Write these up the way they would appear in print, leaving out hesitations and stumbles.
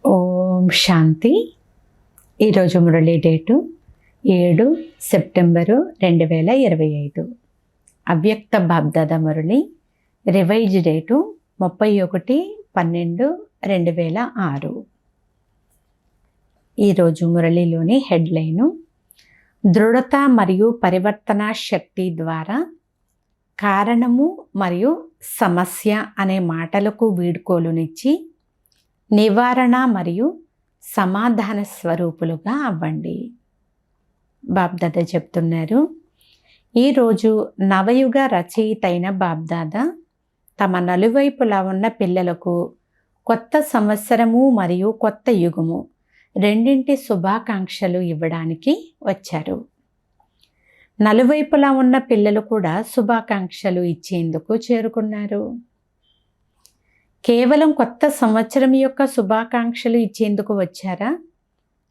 ఓం శాంతి. ఈరోజు Murali date 7 September 2025. అవ్యక్త BapDada Murali revise date 31/12/2006. ఈరోజు మురళిలోని హెడ్లైను దృఢత మరియు పరివర్తన శక్తి ద్వారా కారణము మరియు సమస్య అనే మాటలకు వీడ్కోలునిచ్చి నివారణ మరియు సమాధాన స్వరూపులుగా అవ్వండి. బాబ్దాదా చెప్తున్నారు, ఈరోజు నవయుగ రచయిత అయిన బాబ్దాదా తమ నలువైపులా ఉన్న పిల్లలకు కొత్త సంవత్సరము మరియు కొత్త యుగము రెండింటి శుభాకాంక్షలు ఇవ్వడానికి వచ్చారు. నలువైపులా ఉన్న పిల్లలు కూడా శుభాకాంక్షలు ఇచ్చేందుకు చేరుకున్నారు. కేవలం కొత్త సంవత్సరం యొక్క శుభాకాంక్షలు ఇచ్చేందుకు వచ్చారా,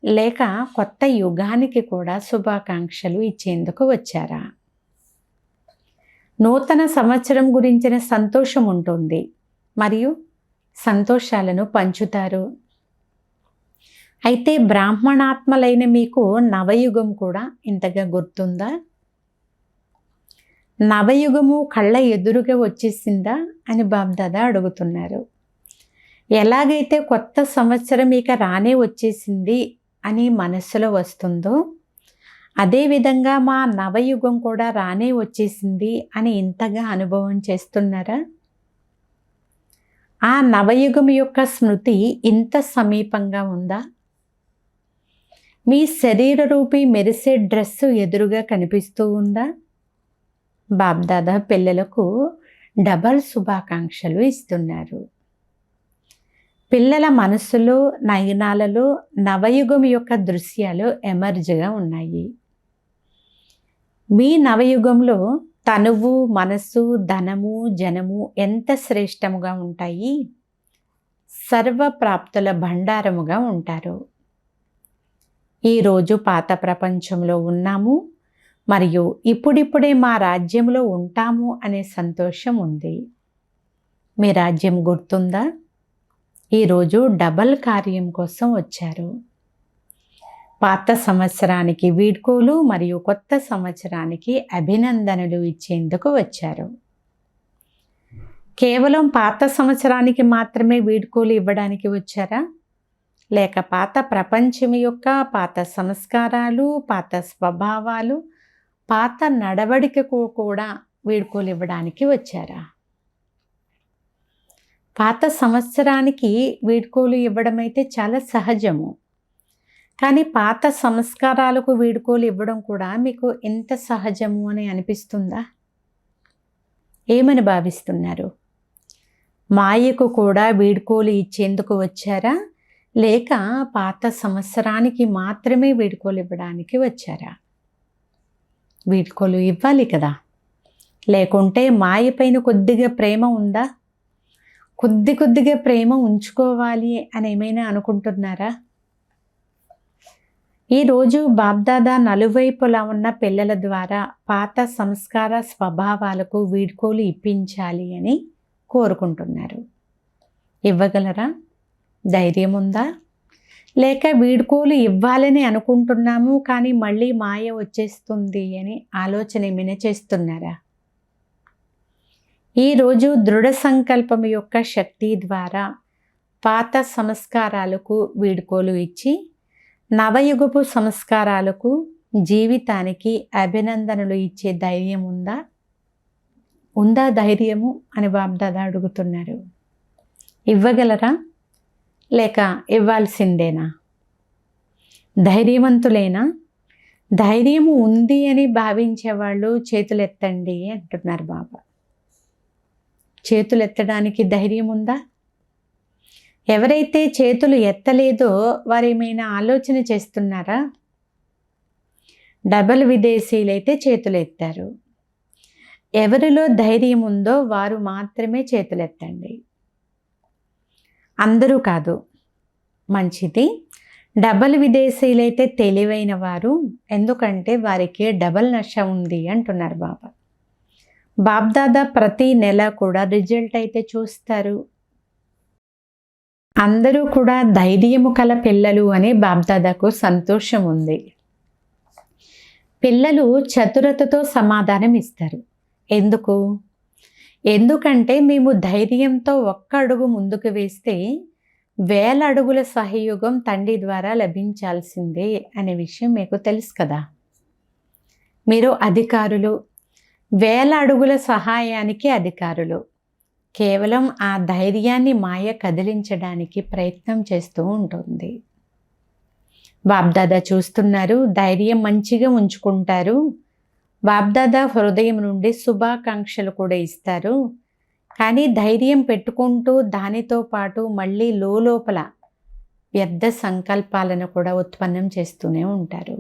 లేక కొత్త యుగానికి కూడా శుభాకాంక్షలు ఇచ్చేందుకు వచ్చారా? నూతన సంవత్సరం గురించిన సంతోషం ఉంటుంది మరియు సంతోషాలను పంచుతారు. అయితే బ్రాహ్మణాత్మలైన మీకు నవయుగం కూడా ఇంతగా గుర్తుందా? నవయుగము కళ్ళ ఎదురుగా వచ్చేసిందా అని బాబ్దాదా అడుగుతున్నారు. ఎలాగైతే కొత్త సంవత్సరం ఇక రానే వచ్చేసింది అని మనస్సులో వస్తుందో, అదేవిధంగా మా నవయుగం కూడా రానే వచ్చేసింది అని ఇంతగా అనుభవం చేస్తున్నారా? ఆ నవయుగం యొక్క స్మృతి ఇంత సమీపంగా ఉందా? మీ శరీర రూపీ మెరిసే డ్రెస్సు ఎదురుగా కనిపిస్తూ ఉందా? బాబ్దాదా పిల్లలకు డబల్ శుభాకాంక్షలు ఇస్తున్నారు. పిల్లల మనస్సులో నయనాలలో నవయుగం యొక్క దృశ్యాలు ఎమర్జ్గా ఉన్నాయి. మీ నవయుగంలో తనువు, మనస్సు, ధనము, జనము ఎంత శ్రేష్టముగా ఉంటాయి. సర్వప్రాప్తుల భండారముగా ఉంటారు. ఈరోజు పాత ప్రపంచంలో ఉన్నాము మరియు ఇప్పుడిప్పుడే మా రాజ్యంలో ఉంటాము అనే సంతోషం ఉంది. మీ రాజ్యం గుర్తుందా? ఈరోజు డబల్ కార్యం కోసం వచ్చారు. పాత సంవత్సరానికి వీడ్కోలు మరియు కొత్త సంవత్సరానికి అభినందనలు ఇచ్చేందుకు వచ్చారు. కేవలం పాత సంవత్సరానికి మాత్రమే వీడ్కోలు ఇవ్వడానికి వచ్చారా, లేక పాత ప్రపంచం యొక్క పాత సంస్కారాలు, పాత స్వభావాలు, పాత నడవడికకు కూడా వీడ్కోలు ఇవ్వడానికి వచ్చారా? పాత సంవత్సరానికి వీడ్కోలు ఇవ్వడం అయితే చాలా సహజము. కానీ పాత సంస్కారాలకు వీడ్కోలు ఇవ్వడం కూడా మీకు ఎంత సహజము అని అనిపిస్తుందా? ఏమని భావిస్తున్నారు? మాయకు కూడా వీడ్కోలు ఇచ్చేందుకు వచ్చారా, లేక పాత సంవత్సరానికి మాత్రమే వీడ్కోలు ఇవ్వడానికి వచ్చారా? వీడ్కోలు ఇవ్వాలి కదా, లేకుంటే మాయ పైన కొద్దిగా ప్రేమ ఉందా? కొద్దిగా ప్రేమ ఉంచుకోవాలి అని ఏమైనా అనుకుంటున్నారా? ఈరోజు బాబ్దాదా నలువైపులా ఉన్న పిల్లల ద్వారా పాత సంస్కార స్వభావాలకు వీడ్కోలు ఇప్పించాలి అని కోరుకుంటున్నారు. ఇవ్వగలరా? ధైర్యం ఉందా? లేక వీడ్కోలు ఇవ్వాలని అనుకుంటున్నాము కానీ మళ్ళీ మాయ వచ్చేస్తుంది అని ఆలోచన ఏమైనా చేస్తున్నారా? ఈరోజు దృఢ సంకల్పం యొక్క శక్తి ద్వారా పాత సంస్కారాలకు వీడ్కోలు ఇచ్చి నవయుగపు సంస్కారాలకు, జీవితానికి అభినందనలు ఇచ్చే ధైర్యం ఉందా? ఉందా ధైర్యము అని బాబ్దాదా అడుగుతున్నారు. ఇవ్వగలరా, లేక ఇవ్వాల్సిందేనా? ధైర్యవంతులేనా? ధైర్యము ఉంది అని భావించే వాళ్ళు చేతులు ఎత్తండి అంటున్నారు బాబా. చేతులు ఎత్తడానికి ధైర్యం ఉందా? ఎవరైతే చేతులు ఎత్తలేదో వారు ఏమైనా ఆలోచన చేస్తున్నారా? డబల్ విదేశీయులైతే చేతులు ఎత్తారు. ఎవరిలో ధైర్యం ఉందో వారు మాత్రమే చేతులు ఎత్తండి. అందరూ కాదు. మంచిది. డబల్ విదేశీయులైతే తెలివైన వారు, ఎందుకంటే వారికి డబల్ నష ఉంది అంటున్నారు బాబా. బాబ్దాదా ప్రతి నెల కూడా రిజల్ట్ అయితే చూస్తారు. అందరూ కూడా ధైర్యము కల పిల్లలు అని బాబ్దాదాకు సంతోషం ఉంది. పిల్లలు చతురతతో సమాధానం ఇస్తారు. ఎందుకంటే మేము ధైర్యంతో ఒక్క అడుగు ముందుకు వేస్తే 1000 అడుగుల సహయోగం తండ్రి ద్వారా లభించాల్సిందే అనే విషయం మీకు తెలుసు కదా. మీరు అధికారులు, 1000 అడుగుల సహాయానికి అధికారులు. కేవలం ఆ ధైర్యాన్ని మాయ కదిలించడానికి ప్రయత్నం చేస్తూ ఉంటుంది. బాబ్దాదా చూస్తున్నారు, ధైర్యం మంచిగా ఉంచుకుంటారు. బాబ్దాదా హృదయం నుండి శుభాకాంక్షలు కూడా ఇస్తారు. కానీ ధైర్యం పెట్టుకుంటూ దానితో పాటు మళ్ళీ లోపల వ్యర్థ సంకల్పాలను కూడా ఉత్పన్నం చేస్తూనే ఉంటారు.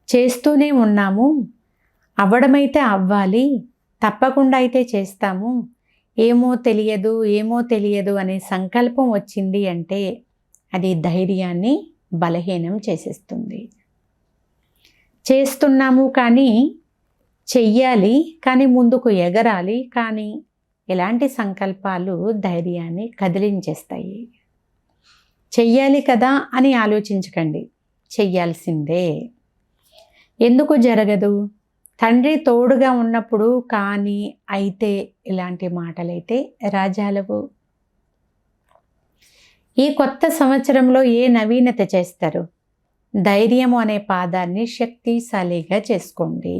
చేస్తూనే ఉన్నాము. అవ్వడమైతే అవ్వాలి, తప్పకుండా అయితే చేస్తాము. ఏమో తెలియదు అనే సంకల్పం వచ్చింది అంటే అది ధైర్యాన్ని బలహీనం చేసేస్తుంది. చేస్తున్నాము కానీ చెయ్యాలి, కానీ ముందుకు ఎగరాలి, కానీ ఇలాంటి సంకల్పాలు ధైర్యాన్ని కదిలించేస్తాయి. చెయ్యాలి కదా అని ఆలోచించకండి, చెయ్యాల్సిందే. ఎందుకు జరగదు? తండ్రి తోడుగా ఉన్నప్పుడు కానీ, అయితే ఇలాంటి మాటలైతే రాజాలవు. ఈ కొత్త సంవత్సరంలో ఏ నవీనత చేస్తారు? ధైర్యం అనే పాదాన్ని శక్తిశాలిగా చేసుకోండి.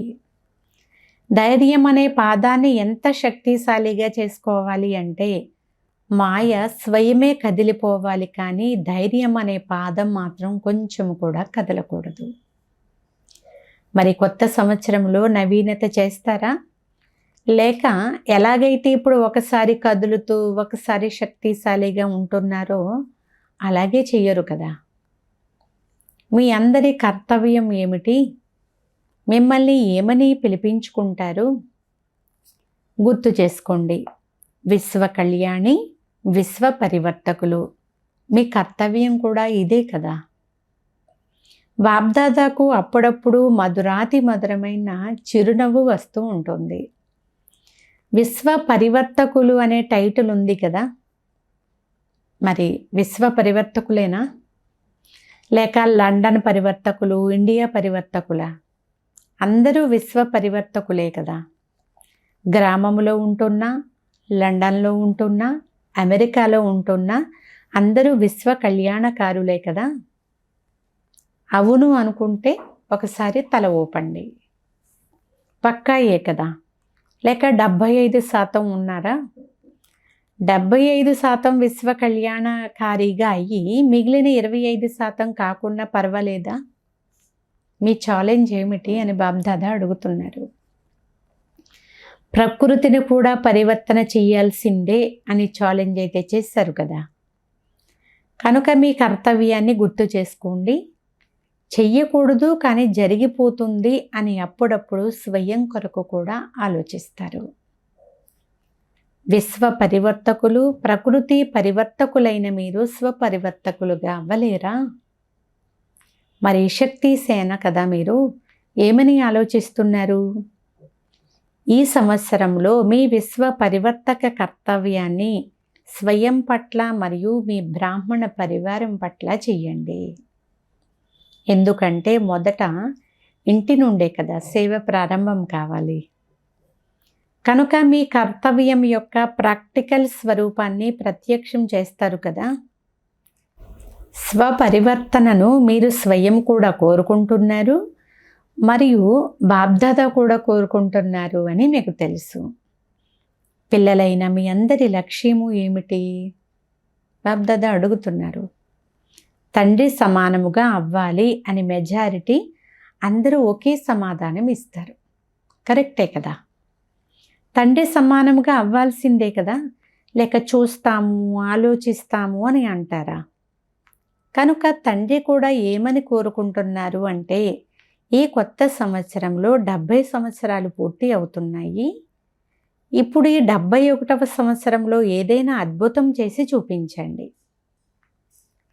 ధైర్యం అనే పాదాన్ని ఎంత శక్తిశాలిగా చేసుకోవాలి అంటే మాయ స్వయమే కదిలిపోవాలి, కానీ ధైర్యం అనే పాదం మాత్రం కొంచెం కూడా కదలకూడదు. మరి కొత్త సంవత్సరంలో నవీనత చేస్తారా? లేక ఎలాగైతే ఇప్పుడు ఒకసారి కదులుతూ ఒకసారి శక్తిశాలిగా ఉంటున్నారో అలాగే చెయ్యరు కదా. మీ అందరి కర్తవ్యం ఏమిటి? మిమ్మల్ని ఏమని పిలిపించుకుంటారు? గుర్తు చేసుకోండి. విశ్వ కళ్యాణి, విశ్వ పరివర్తకులు. మీ కర్తవ్యం కూడా ఇదే కదా. బాబ్దాదాకు అప్పుడప్పుడు మధురాతి మధురమైన చిరునవ్వు వస్తూ ఉంటుంది. విశ్వ పరివర్తకులు అనే టైటిల్ ఉంది కదా, మరి విశ్వ పరివర్తకులేనా? లేక లండన్ పరివర్తకులు, ఇండియా పరివర్తకులా? అందరూ విశ్వ పరివర్తకులే కదా. గ్రామంలో ఉంటున్నా, లండన్లో ఉంటున్నా, అమెరికాలో ఉంటున్నా అందరూ విశ్వ కళ్యాణకారులే కదా. అవును అనుకుంటే ఒకసారి తల ఊపండి. పక్కాయే కదా. లేక 75% ఉన్నారా? 75% విశ్వ కళ్యాణకారిగా అయ్యి మిగిలిన 25% కాకుండా పర్వాలేదా? మీ ఛాలెంజ్ ఏమిటి అని బాబ్దాదా అడుగుతున్నారు. ప్రకృతిని కూడా పరివర్తన చేయాల్సిందే అని ఛాలెంజ్ అయితే చేశారు కదా. కనుక మీ కర్తవ్యాన్ని గుర్తు చేసుకోండి. చెయ్యకూడదు కానీ జరిగిపోతుంది అని అప్పుడప్పుడు స్వయం కొరకు కూడా ఆలోచిస్తారు. విశ్వ పరివర్తకులు, ప్రకృతి పరివర్తకులైన మీరు స్వపరివర్తకులుగా అవ్వలేరా? మరి శక్తి సేన కదా మీరు. ఏమని ఆలోచిస్తున్నారు? ఈ సంవత్సరంలో మీ విశ్వ పరివర్తక కర్తవ్యాన్ని స్వయం పట్ల మరియు మీ బ్రాహ్మణ పరివారం పట్ల చెయ్యండి. ఎందుకంటే మొదట ఇంటి నుండే కదా సేవ ప్రారంభం కావాలి. కనుక మీ కర్తవ్యం యొక్క ప్రాక్టికల్ స్వరూపాన్ని ప్రత్యక్షం చేస్తారు కదా. స్వపరివర్తనను మీరు స్వయం కూడా కోరుకుంటున్నారు మరియు బాబ్దాదా కూడా కోరుకుంటున్నారు అని మీకు తెలుసు. పిల్లలైన మీ అందరి లక్ష్యము ఏమిటి? బాబ్దాదా అడుగుతున్నారు. తండ్రి సమానముగా అవ్వాలి అని మెజారిటీ అందరూ ఒకే సమాధానం ఇస్తారు. కరెక్టే కదా. తండ్రి సమానముగా అవ్వాల్సిందే కదా. లేక చూస్తాము, ఆలోచిస్తాము అని అంటారా? కనుక తండ్రి కూడా ఏమని కోరుకుంటున్నారు అంటే ఈ కొత్త సంవత్సరంలో 70 సంవత్సరాలు పూర్తి అవుతున్నాయి. ఇప్పుడు ఈ 71వ సంవత్సరంలో ఏదైనా అద్భుతం చేసి చూపించండి.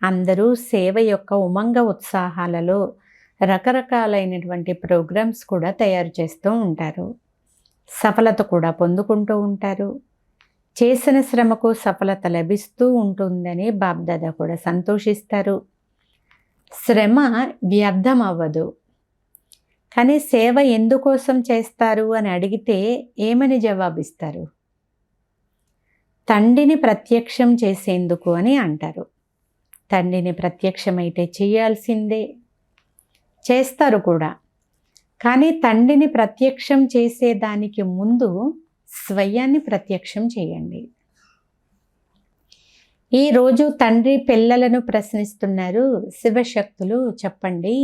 అందరూ సేవ యొక్క ఉమంగ ఉత్సాహాలలో రకరకాలైనటువంటి ప్రోగ్రామ్స్ కూడా తయారు చేస్తూ ఉంటారు. సఫలత కూడా పొందుకుంటూ ఉంటారు. చేసిన శ్రమకు సఫలత లభిస్తూ ఉంటుందని బాబ్దాదా కూడా సంతోషిస్తారు. శ్రమ వ్యర్థం అవ్వదు. కానీ సేవ ఎందుకోసం చేస్తారు అని అడిగితే ఏమని జవాబిస్తారు? తండ్రిని ప్రత్యక్షం చేసేందుకు అని అంటారు. తండ్రిని ప్రత్యక్షమైతే చేయాల్సిందే, చేస్తారు కూడా. కానీ తండ్రిని ప్రత్యక్షం చేసేదానికి ముందు స్వయాన్ని ప్రత్యక్షం చేయండి. ఈరోజు తండ్రి పిల్లలను ప్రశ్నిస్తున్నారు, శివశక్తులు చెప్పండి,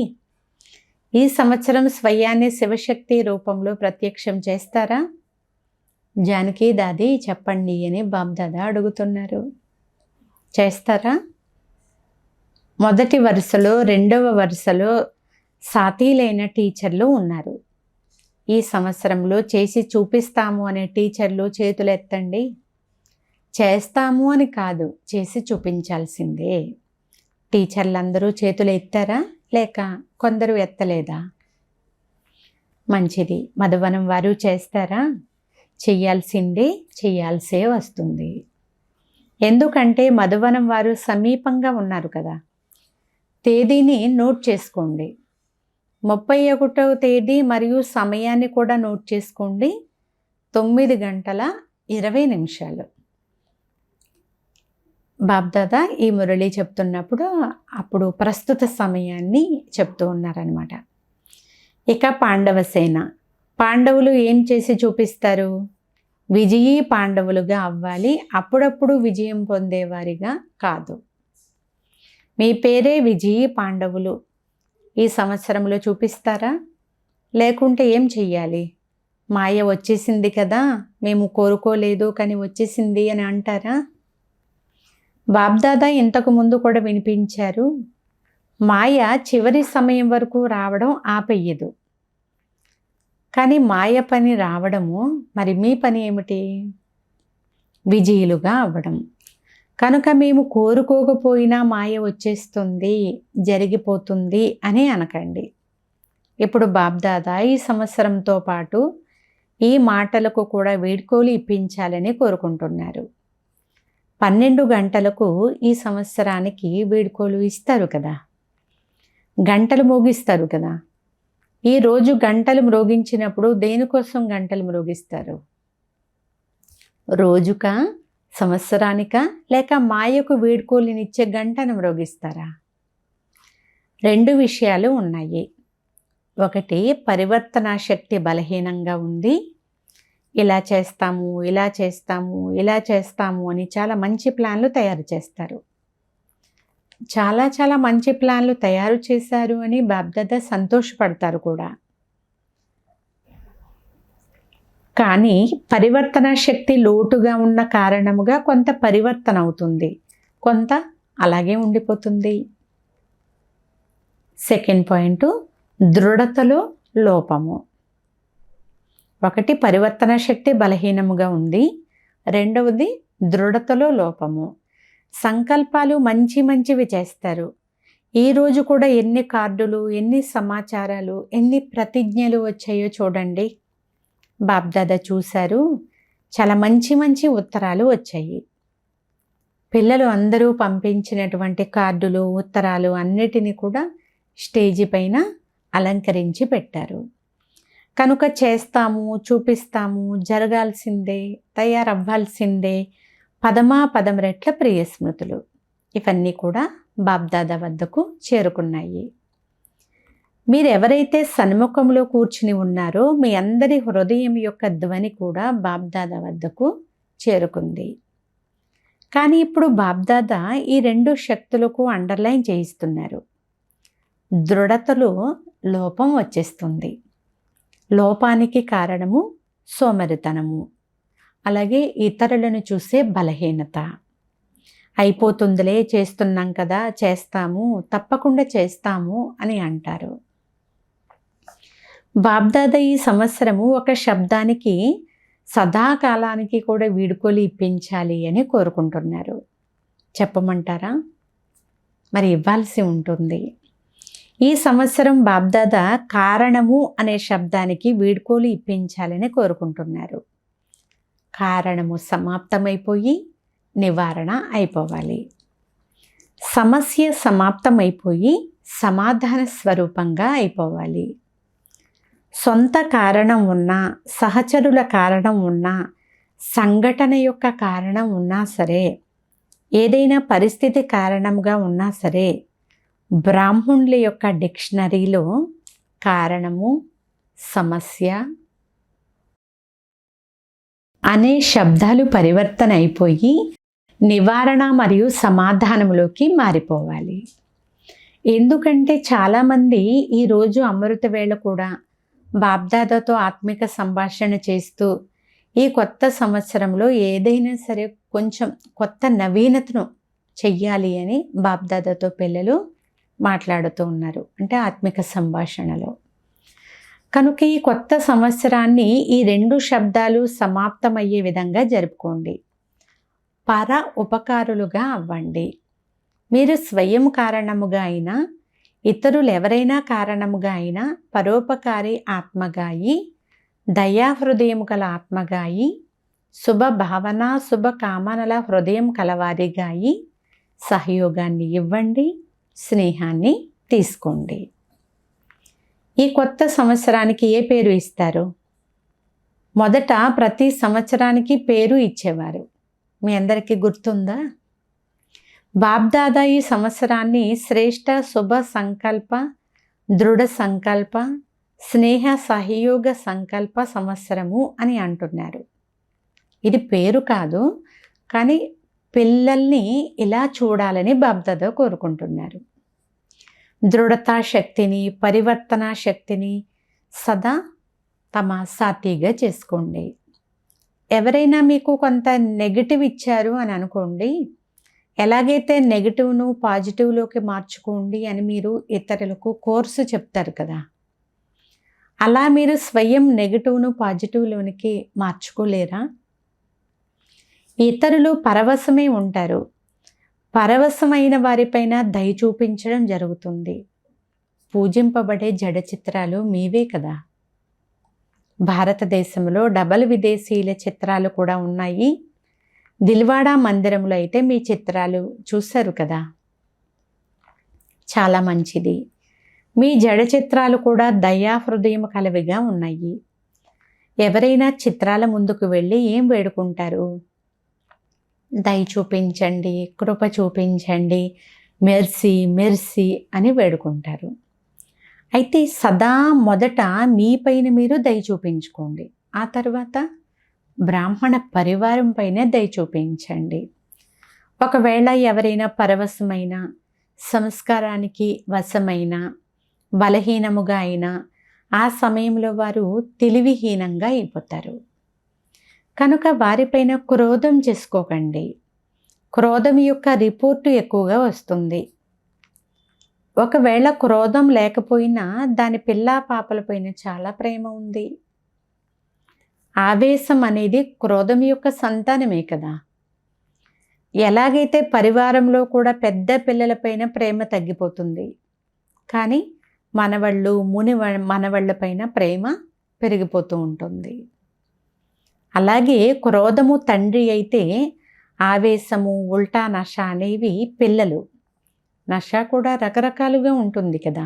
ఈ సంవత్సరం స్వయాన్ని శివశక్తి రూపంలో ప్రత్యక్షం చేస్తారా? జానకి దాది చెప్పండి అని బాబ్దాదా అడుగుతున్నారు. చేస్తారా? మొదటి వరుసలో, రెండవ వరుసలో సాతీలైన టీచర్లు ఉన్నారు. ఈ సంవత్సరంలో చేసి చూపిస్తాము అనే టీచర్లు చేతులు ఎత్తండి. చేస్తాము అని కాదు, చేసి చూపించాల్సిందే. టీచర్లందరూ చేతులు ఎత్తారా లేక కొందరు ఎత్తలేదా? మంచిది. మధువనం వారు చేస్తారా? చెయ్యాల్సిందే, చెయ్యాల్సే వస్తుంది. ఎందుకంటే మధువనం వారు సమీపంగా ఉన్నారు కదా. తేదీని నోట్ చేసుకోండి. 31వ తేదీ మరియు సమయాన్ని కూడా నోట్ చేసుకోండి. 9:20 బాబ్దాదా ఈ మురళి చెప్తున్నప్పుడు అప్పుడు ప్రస్తుత సమయాన్ని చెప్తూ ఉన్నారనమాట. ఇక పాండవసేన, పాండవులు ఏం చేసి చూపిస్తారు? విజయీ పాండవులుగా అవ్వాలి, అప్పుడప్పుడు విజయం పొందేవారిగా కాదు. మీ పేరే విజయీ పాండవులు. ఈ సంవత్సరంలో చూపిస్తారా? లేకుంటే ఏం చెయ్యాలి? మాయ వచ్చేసింది కదా, మేము కోరుకోలేదు కానీ వచ్చేసింది అని అంటారా? బాబ్దాదా ఇంతకు ముందు కూడా వినిపించారు, మాయ చివరి సమయం వరకు రావడం ఆపేయదు. కానీ మాయ పని రావడము, మరి మీ పని ఏమిటి? విజయులుగా అవ్వడం. కనుక మేము కోరుకోకపోయినా మాయ వచ్చేస్తుంది, జరిగిపోతుంది అని అనకండి. ఇప్పుడు బాబ్దాదా ఈ సంవత్సరంతో పాటు ఈ మాటలకు కూడా వీడ్కోలు ఇప్పించాలని కోరుకుంటున్నారు. 12 గంటలకు ఈ సంవత్సరానికి వీడ్కోలు ఇస్తారు కదా, గంటలు మోగిస్తారు కదా. ఈరోజు గంటలు మ్రోగించినప్పుడు దేనికోసం గంటలు మ్రోగిస్తారు? రోజుకా, సంవత్సరానికా, లేక మాయకు వీడ్కోలునిచ్చే గంటను మ్రోగిస్తారా? 2 విషయాలు ఉన్నాయి. ఒకటి, పరివర్తనా శక్తి బలహీనంగా ఉంది. ఇలా చేస్తాము, ఇలా చేస్తాము, ఇలా చేస్తాము అని చాలా మంచి ప్లాన్లు తయారు చేస్తారు. చాలా చాలా మంచి ప్లాన్లు తయారు చేశారు అని బాబ్దాదా సంతోషపడతారు కూడా. కానీ పరివర్తన శక్తి లోటుగా ఉన్న కారణముగా కొంత పరివర్తన అవుతుంది, కొంత అలాగే ఉండిపోతుంది. సెకండ్ పాయింట్, దృఢతలో లోపము. ఒకటి, పరివర్తన శక్తి బలహీనముగా ఉంది. రెండవది, దృఢతలో లోపము. సంకల్పాలు మంచి మంచివి చేస్తారు. ఈరోజు కూడా ఎన్ని కార్డులు, ఎన్ని సమాచారాలు, ఎన్ని ప్రతిజ్ఞలు వచ్చాయో చూడండి. బాబ్దాదా చూశారు, చాలా మంచి మంచి ఉత్తరాలు వచ్చాయి. పిల్లలు అందరూ పంపించినటువంటి కార్డులు, ఉత్తరాలు అన్నిటినీ కూడా స్టేజి పైన అలంకరించి పెట్టారు. కనుక చేస్తాము, చూపిస్తాము, జరగాల్సిందే, తయారవ్వాల్సిందే, పదం రెట్ల ప్రియ స్మృతులు, ఇవన్నీ కూడా బాబ్దాదా వద్దకు చేరుకున్నాయి. మీరు ఎవరైతే సన్ముఖంలో కూర్చుని ఉన్నారో మీ అందరి హృదయం యొక్క ధ్వని కూడా బాబ్దాదా వద్దకు చేరుకుంది. కానీ ఇప్పుడు బాబ్దాదా ఈ 2 శక్తులకు అండర్లైన్ చేయిస్తున్నారు. దృఢతలో లోపం వచ్చేస్తుంది. లోపానికి కారణము సోమరితనము, అలాగే ఇతరులను చూసే బలహీనత. అయిపోతుందిలే, చేస్తున్నాం కదా, చేస్తాము, తప్పకుండా చేస్తాము అని అంటారు. బాబ్దాదా ఈ సంవత్సరము ఒక శబ్దానికి సదాకాలానికి కూడా వీడుకోలు ఇప్పించాలి అని కోరుకుంటున్నారు. చెప్పమంటారా? మరి ఇవ్వాల్సి ఉంటుంది. ఈ సంవత్సరం బాబ్దాదా కారణము అనే శబ్దానికి వీడుకోలు ఇప్పించాలని కోరుకుంటున్నారు. కారణము సమాప్తమైపోయి నివారణ అయిపోవాలి. సమస్య సమాప్తమైపోయి సమాధాన స్వరూపంగా అయిపోవాలి. సొంత కారణం ఉన్నా, సహచరుల కారణం ఉన్నా, సంఘటన యొక్క కారణం ఉన్నా సరే, ఏదైనా పరిస్థితి కారణంగా ఉన్నా సరే, బ్రాహ్మణుల యొక్క డిక్షనరీలో కారణము, సమస్య అనే శబ్దాలు పరివర్తన అయిపోయి నివారణ మరియు సమాధానంలోకి మారిపోవాలి. ఎందుకంటే చాలామంది ఈరోజు అమృత వేళ కూడా బాబ్దాదాతో ఆత్మిక సంభాషణ చేస్తూ ఈ కొత్త సంవత్సరంలో ఏదైనా సరే కొంచెం కొత్త నవీనతను చెయ్యాలి అని బాబ్దాదాతో పిల్లలు మాట్లాడుతూ ఉన్నారు, అంటే ఆత్మిక సంభాషణలో. కనుక ఈ కొత్త సంవత్సరాన్ని ఈ 2 శబ్దాలు సమాప్తమయ్యే విధంగా జరుపుకోండి. పర ఉపకారులుగా అవ్వండి. మీరు స్వయం కారణముగా అయినా, ఇతరులు ఎవరైనా కారణముగా అయినా పరోపకారి ఆత్మగాయి, దయాహృదయం కల ఆత్మగాయి, శుభ భావన శుభ కామనల హృదయం కలవారిగాయి సహయోగాన్ని ఇవ్వండి, స్నేహాన్ని తీసుకోండి. ఈ కొత్త సంవత్సరానికి ఏ పేరు ఇస్తారు? మొదట ప్రతి సంవత్సరానికి పేరు ఇచ్చేవారు. మీ అందరికీ గుర్తుందా? బాబ్దాదా ఈ సంవత్సరాన్ని శ్రేష్ఠ శుభ సంకల్ప, దృఢ సంకల్ప, స్నేహ సహయోగ సంకల్ప సంవత్సరము అని అంటున్నారు. ఇది పేరు కాదు, కానీ పిల్లల్ని ఇలా చూడాలని బాబ్దాదా కోరుకుంటున్నారు. దృఢతా శక్తిని, పరివర్తన శక్తిని సదా తమ సాతిగా చేసుకోండి. ఎవరైనా మీకు కొంత నెగిటివ్ ఇచ్చారు అని అనుకోండి, ఎలాగైతే నెగిటివ్ను పాజిటివ్లోకి మార్చుకోండి అని మీరు ఇతరులకు కోర్సు చెప్తారు కదా, అలా మీరు స్వయం నెగిటివ్ను పాజిటివ్లోనికి మార్చుకోలేరా? ఇతరులు పరవశమై ఉంటారు. పరవశమైన వారిపైన దయ చూపించడం జరుగుతుంది. పూజింపబడే జడ చిత్రాలు మీవే కదా. భారతదేశంలో డబల్ విదేశీయుల చిత్రాలు కూడా ఉన్నాయి. దిల్వాడా మందిరంలో అయితే మీ చిత్రాలు చూశారు కదా. చాలా మంచిది. మీ జడ చిత్రాలు కూడా దయా హృదయం కలవిగా ఉన్నాయి. ఎవరైనా చిత్రాల ముందుకు వెళ్ళి ఏం వేడుకుంటారు? దయ చూపించండి, కృప చూపించండి, మెర్సీ మెర్సీ అని వేడుకుంటారు. అయితే సదా మొదట మీపైన మీరు దయ చూపించుకోండి. ఆ తర్వాత బ్రాహ్మణ పరివారం పైన దయ చూపించండి. ఒకవేళ ఎవరైనా పరవశమైన, సంస్కారానికి వశమైన, బలహీనముగా అయినా ఆ సమయంలో వారు తెలివిహీనంగా అయిపోతారు. కనుక వారిపైన క్రోధం చేసుకోకండి. క్రోధం యొక్క రిపోర్టు ఎక్కువగా వస్తుంది. ఒకవేళ క్రోధం లేకపోయినా దాని పిల్లా పాపలపైన చాలా ప్రేమ ఉంది. ఆవేశం అనేది క్రోధం యొక్క సంతానమే కదా. ఎలాగైతే పరివారంలో కూడా పెద్ద పిల్లలపైన ప్రేమ తగ్గిపోతుంది, కానీ మనవళ్ళపైన ప్రేమ పెరిగిపోతూ ఉంటుంది. అలాగే క్రోధము తండ్రి అయితే ఆవేశము, ఉల్టా నష అనేవి పిల్లలు. నష కూడా రకరకాలుగా ఉంటుంది కదా.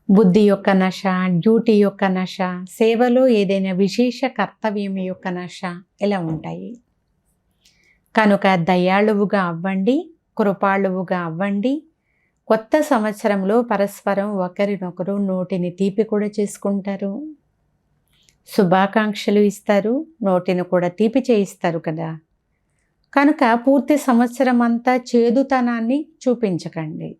బుద్ధి యొక్క నష, డ్యూటీ యొక్క నష, సేవలో ఏదైనా విశేష కర్తవ్యం యొక్క నష ఇలా ఉంటాయి. కనుక దయాళువుగా అవ్వండి, కృపాళువుగా అవ్వండి. కొత్త సంవత్సరంలో పరస్పరం ఒకరినొకరు నోటిని తీపి కూడా చేసుకుంటారు, శుభాకాంక్షలు ఇస్తారు, నోటిని కూడా తీపి చేయిస్తారు కదా. కనుక పూర్తి సంవత్సరం అంతా చేదుతనాన్ని చూపించకండి.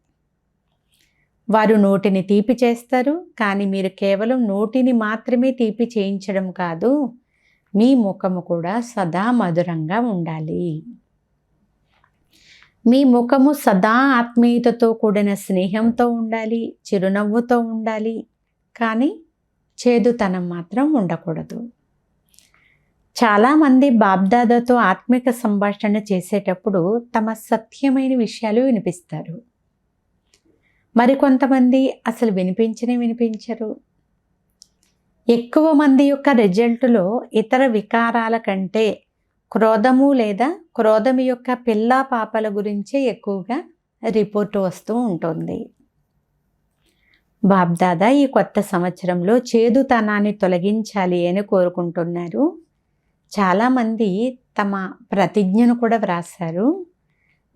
వారు నోటిని తీపి చేస్తారు, కానీ మీరు కేవలం నోటిని మాత్రమే తీపి చేయించడం కాదు, మీ ముఖము కూడా సదా మధురంగా ఉండాలి. మీ ముఖము సదా ఆత్మీయతతో కూడిన స్నేహంతో ఉండాలి, చిరునవ్వుతో ఉండాలి, కానీ చేదుతనం మాత్రం ఉండకూడదు. చాలామంది బాబ్దాదాతో ఆత్మిక సంభాషణ చేసేటప్పుడు తమ సత్యమైన విషయాలు వినిపిస్తారు. మరికొంతమంది అసలు వినిపించరు. ఎక్కువ మంది యొక్క రిజల్టులో ఇతర వికారాల కంటే క్రోధము లేదా క్రోధం యొక్క పిల్ల పాపల గురించే ఎక్కువగా రిపోర్టు వస్తూ ఉంటుంది. బాబ్దాదా ఈ కొత్త సంవత్సరంలో చేదుతనాన్ని తొలగించాలి అని కోరుకుంటున్నారు. చాలామంది తమ ప్రతిజ్ఞను కూడా వ్రాసారు.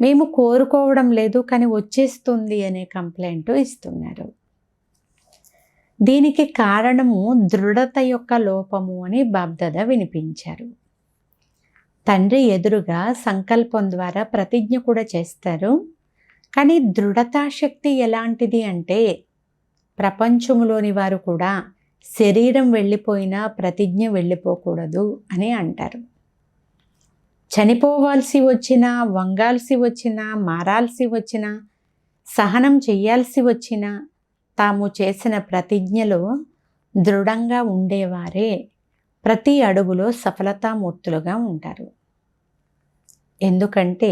మేము కోరుకోవడం లేదు కానీ వచ్చేస్తుంది అనే కంప్లైంట్ ఇస్తున్నారు. దీనికి కారణము దృఢత యొక్క లోపము అని బాబ్దాదా వినిపించారు. తండ్రి ఎదురుగా సంకల్పం ద్వారా ప్రతిజ్ఞ కూడా చేస్తారు. కానీ దృఢతాశక్తి ఎలాంటిది అంటే ప్రపంచంలోని వారు కూడా శరీరం వెళ్ళిపోయినా ప్రతిజ్ఞ వెళ్ళిపోకూడదు అని అంటారు. చనిపోవాల్సి వచ్చినా, వంగాల్సి వచ్చినా, మారాల్సి వచ్చినా, సహనం చేయాల్సి వచ్చినా తాము చేసిన ప్రతిజ్ఞలో దృఢంగా ఉండేవారే ప్రతి అడుగులో సఫలతామూర్తులుగా ఉంటారు. ఎందుకంటే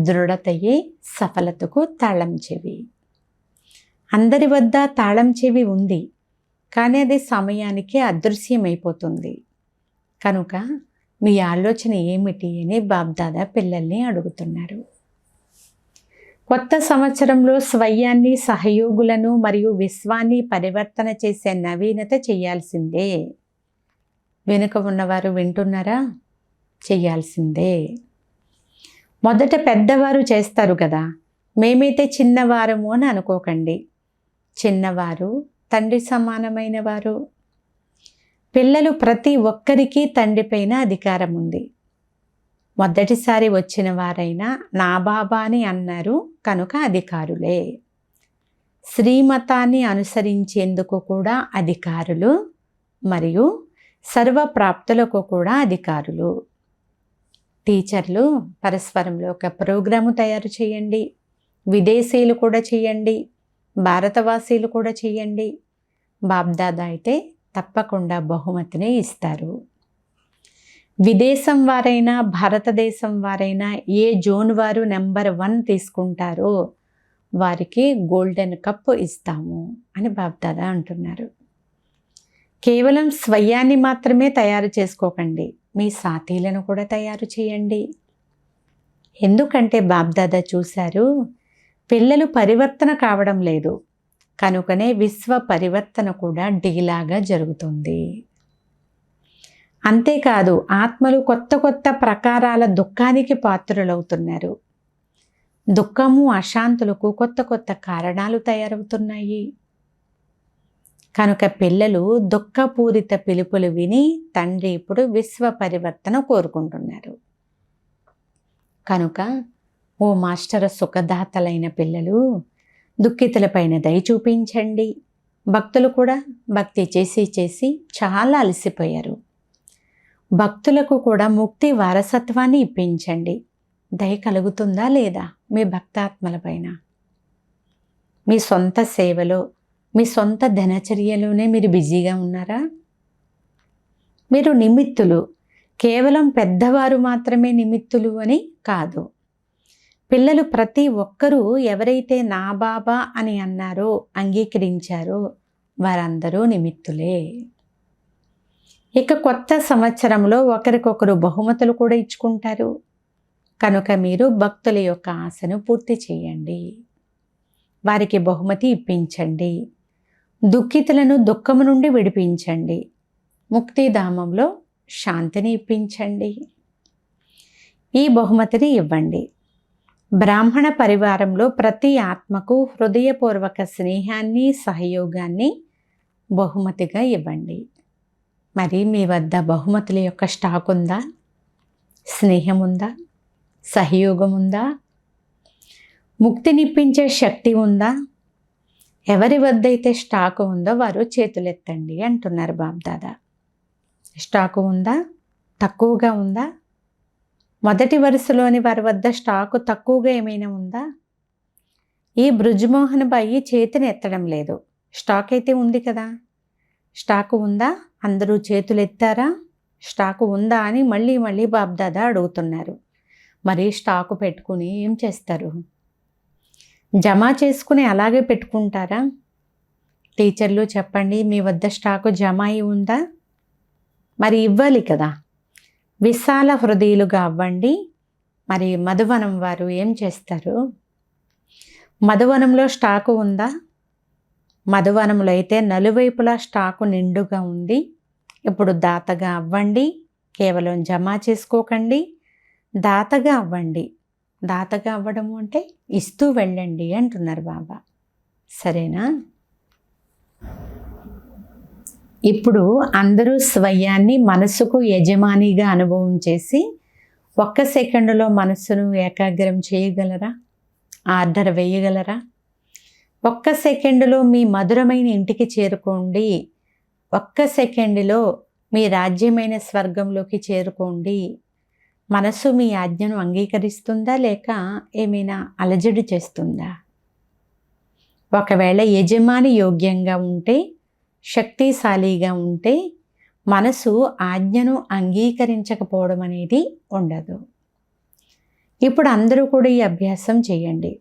దృఢతయే సఫలతకు తాళం చెవి. అందరి వద్ద తాళం చెవి ఉంది, కానీ అది సమయానికి అదృశ్యమైపోతుంది. కనుక మీ ఆలోచన ఏమిటి అని బాబ్దాదా పిల్లల్ని అడుగుతున్నారు. కొత్త సంవత్సరంలో స్వయాన్ని, సహయోగులను మరియు విశ్వాన్ని పరివర్తన చేసే నవీనత చేయాల్సిందే. వెనుక ఉన్నవారు వింటున్నారా? చేయాల్సిందే. మొదట పెద్దవారు చేస్తారు కదా, మేమైతే చిన్నవారము అని అనుకోకండి. చిన్నవారు తండ్రి సమానమైన వారు. పిల్లలు ప్రతి ఒక్కరికి తండ్రి పైన అధికారం ఉంది. మొదటిసారి వచ్చిన వారైనా నా బాబా అని అన్నారు కనుక అధికారులే. శ్రీమతాన్ని అనుసరించేందుకు కూడా అధికారులు మరియు సర్వప్రాప్తులకు కూడా అధికారులు. టీచర్లు పరస్పరంలో ఒక ప్రోగ్రాము తయారు చేయండి. విదేశీయులు కూడా చేయండి, భారతవాసీలు కూడా చేయండి. బాబ్దాదా అయితే తప్పకుండా బహుమతిని ఇస్తారు. విదేశం వారైనా భారతదేశం వారైనా ఏ జోన్ వారు నెంబర్ 1 తీసుకుంటారో వారికి గోల్డెన్ కప్ ఇస్తాము అని బాబ్దాదా అంటున్నారు. కేవలం స్వయాన్ని మాత్రమే తయారు చేసుకోకండి, మీ సాథీలను కూడా తయారు చేయండి. ఎందుకంటే బాబ్దాదా చూశారు పిల్లలు పరివర్తన కావడం లేదు, కనుకనే విశ్వ పరివర్తన కూడా డీలాగా జరుగుతుంది. అంతేకాదు ఆత్మలు కొత్త కొత్త ప్రకారాల దుఃఖానికి పాత్రులవుతున్నారు. దుఃఖము, అశాంతులకు కొత్త కొత్త కారణాలు తయారవుతున్నాయి. కనుక పిల్లలు దుఃఖపూరిత పిలుపులు విని తండ్రి ఇప్పుడు విశ్వ పరివర్తన కోరుకుంటున్నారు. కనుక ఓ మాస్టర్ సుఖదాతలైన పిల్లలు, దుఃఖితులపైన దయ చూపించండి. భక్తులు కూడా భక్తి చేసి చేసి చాలా అలసిపోయారు. భక్తులకు కూడా ముక్తి వారసత్వాన్ని ఇప్పించండి. దయ కలుగుతుందా లేదా మీ భక్తాత్మలపైన? మీ సొంత సేవలో, మీ సొంత దినచర్యలోనే మీరు బిజీగా ఉన్నారా? మీరు నిమిత్తులు, కేవలం పెద్దవారు మాత్రమే నిమిత్తులు అని కాదు. పిల్లలు ప్రతి ఒక్కరూ ఎవరైతే నా బాబా అని అన్నారో, అంగీకరించారో వారందరూ నిమిత్తులే. ఇక కొత్త సంవత్సరంలో ఒకరికొకరు బహుమతులు కూడా ఇచ్చుకుంటారు. కనుక మీరు భక్తుల యొక్క ఆశను పూర్తి చేయండి, వారికి బహుమతి ఇప్పించండి. దుఃఖితులను దుఃఖము నుండి విడిపించండి. ముక్తిధామంలో శాంతిని ఇప్పించండి. ఈ బహుమతిని ఇవ్వండి. బ్రాహ్మణ పరివారంలో ప్రతి ఆత్మకు హృదయపూర్వక స్నేహాన్ని, సహయోగాన్ని బహుమతిగా ఇవ్వండి. మరి మీ వద్ద బహుమతుల యొక్క స్టాక్ ఉందా? స్నేహం ఉందా? సహయోగం ఉందా? ముక్తినిప్పించే శక్తి ఉందా? ఎవరి వద్ద అయితే స్టాక్ ఉందో వారు చేతులెత్తండి అంటున్నారు బాబ్దాదా. స్టాకు ఉందా? తక్కువగా ఉందా? మొదటి వరుసలోని వారి వద్ద స్టాకు తక్కువగా ఏమైనా ఉందా? ఈ బ్రుజ్మోహన్ బాయి చేతిని ఎత్తడం లేదు. స్టాక్ అయితే ఉంది కదా. స్టాకు ఉందా? అందరూ చేతులు ఎత్తారా? స్టాకు ఉందా అని మళ్ళీ మళ్ళీ బాబ్దాదా అడుగుతున్నారు. మరి స్టాకు పెట్టుకుని ఏం చేస్తారు? జమ చేసుకుని అలాగే పెట్టుకుంటారా? టీచర్లు చెప్పండి, మీ వద్ద స్టాకు జమ అయి ఉందా? మరి ఇవ్వాలి కదా. విశాల హృదయులుగా అవ్వండి. మరి మధువనం వారు ఏం చేస్తారు? మధువనంలో స్టాకు ఉందా? మధువనంలో అయితే నలువైపులా స్టాకు నిండుగా ఉంది. ఇప్పుడు దాతగా అవ్వండి. కేవలం జమ చేసుకోకండి, దాతగా అవ్వండి. దాతగా అవ్వడము అంటే ఇస్తూ వెళ్ళండి అంటున్నారు బాబా. సరేనా? ఇప్పుడు అందరూ స్వయాన్ని మనసుకు యజమానిగా అనుభవం చేసి 1 సెకండులో మనస్సును ఏకాగ్రం చేయగలరా? ఆర్డర్ వేయగలరా? 1 సెకండులో మీ మధురమైన ఇంటికి చేరుకోండి. 1 సెకండులో మీ రాజ్యమైన స్వర్గంలోకి చేరుకోండి. మనసు మీ ఆజ్ఞను అంగీకరిస్తుందా లేక ఏమైనా అలజడి చేస్తుందా? ఒకవేళ యజమాని యోగ్యంగా ఉంటే, శక్తిశాలిగా ఉంటే మనసు ఆజ్ఞను అంగీకరించకపోవడం అనేది ఉండదు. ఇప్పుడు అందరూ కూడా ఈ అభ్యాసం చేయండి.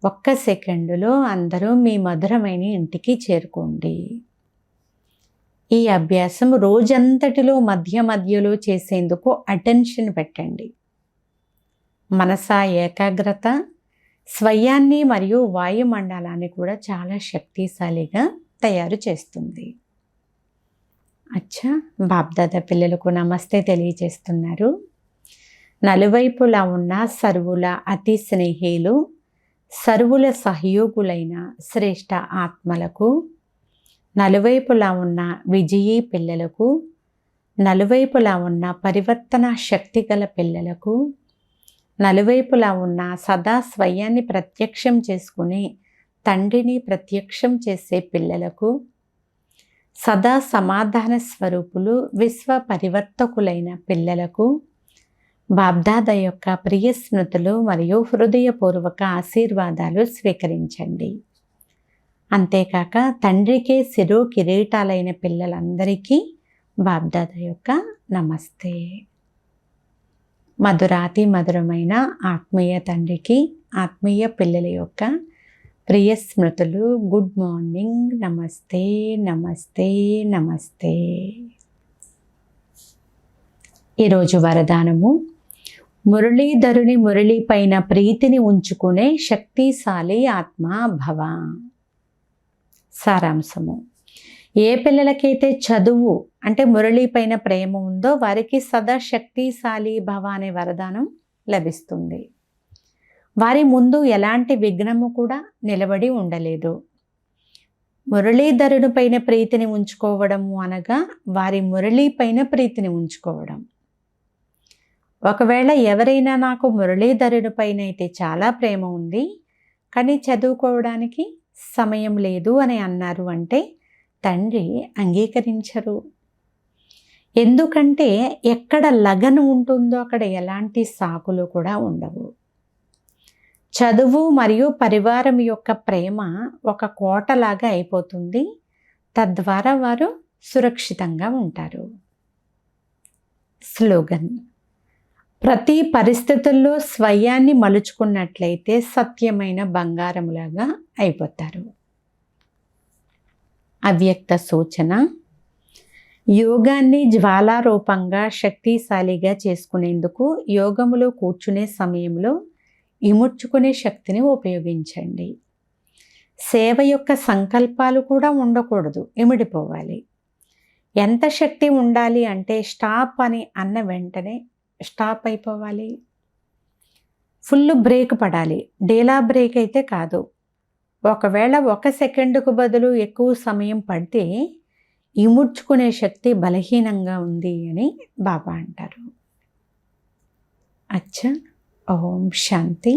1 సెకండులో అందరూ మీ మధురమైన ఇంటికి చేరుకోండి. ఈ అభ్యాసం రోజంతటిలో మధ్యలో చేసేందుకు అటెన్షన్ పెట్టండి. మనసా ఏకాగ్రత స్వయాన్ని మరియు వాయుమండలాన్ని కూడా చాలా శక్తిశాలిగా తయారు చేస్తుంది. అచ్చా, బాప్దాదా పిల్లలకు నమస్తే తెలియజేస్తున్నారు. నలువైపులా ఉన్న సర్వుల అతి స్నేహిలు, సర్వుల సహయోగులైన శ్రేష్ఠ ఆత్మలకు, నలువైపులా ఉన్న విజయీ పిల్లలకు, నలువైపులా ఉన్న పరివర్తన శక్తి గల పిల్లలకు, నలువైపులా ఉన్న సదా స్వయాన్ని ప్రత్యక్షం చేసుకుని తండ్రిని ప్రత్యక్షం చేసే పిల్లలకు, సదా సమాధాన స్వరూపులు విశ్వ పరివర్తకులైన పిల్లలకు బాబ్దాదా యొక్క ప్రియ స్మృతులు మరియు హృదయపూర్వక ఆశీర్వాదాలు స్వీకరించండి. అంతేకాక తండ్రికే శిరో కిరీటాలైన పిల్లలందరికీ బాబ్దాదా యొక్క నమస్తే. మధురాతి మధురమైన ఆత్మీయ తండ్రికి ఆత్మీయ పిల్లల యొక్క ప్రియ స్మృతులు. Good morning. నమస్తే నమస్తే నమస్తే. ఈరోజు వరదానము: మురళీధరుని మురళి పైన ప్రీతిని ఉంచుకునే శక్తిశాలి ఆత్మ భవ. సారాంశము: ఏ పిల్లలకైతే చదువు అంటే మురళి పైన ప్రేమ ఉందో వారికి సదా శక్తిశాలి భవ అనే వరదానం లభిస్తుంది. వారి ముందు ఎలాంటి విఘ్నము కూడా నిలబడి ఉండలేదు. మురళీధరుని పైన ప్రీతిని ఉంచుకోవడము అనగా వారి మురళి పైన ప్రీతిని ఉంచుకోవడం. ఒకవేళ ఎవరైనా నాకు మురళీధరుని పైన అయితే చాలా ప్రేమ ఉంది కానీ చదువుకోవడానికి సమయం లేదు అని అన్నారు అంటే తండ్రి అంగీకరించరు. ఎందుకంటే ఎక్కడ లగన్ ఉంటుందో అక్కడ ఎలాంటి సాకులు కూడా ఉండవు. చదువు మరియు పరివారం యొక్క ప్రేమ ఒక కోటలాగా అయిపోతుంది. తద్వారా వారు సురక్షితంగా ఉంటారు. స్లోగన్: ప్రతి పరిస్థితుల్లో స్వయాన్ని మలుచుకున్నట్లయితే సత్యమైన బంగారంలాగా అయిపోతారు. అవ్యక్త సూచన: యోగాన్ని జ్వాలారూపంగా శక్తిశాలిగా చేసుకునేందుకు యోగములో కూర్చునే సమయంలో ఇముడ్చుకునే శక్తిని ఉపయోగించండి. సేవ యొక్క సంకల్పాలు కూడా ఉండకూడదు, ఇమిడిపోవాలి. ఎంత శక్తి ఉండాలి అంటే స్టాప్ అని అన్న వెంటనే స్టాప్ అయిపోవాలి. ఫుల్ బ్రేక్ పడాలి, డేలా బ్రేక్ అయితే కాదు. ఒకవేళ 1 సెకండుకు బదులు ఎక్కువ సమయం పడితే ఇముడ్చుకునే శక్తి బలహీనంగా ఉంది అని బాబా అంటారు. అచ్చా, ఓం శాంతి.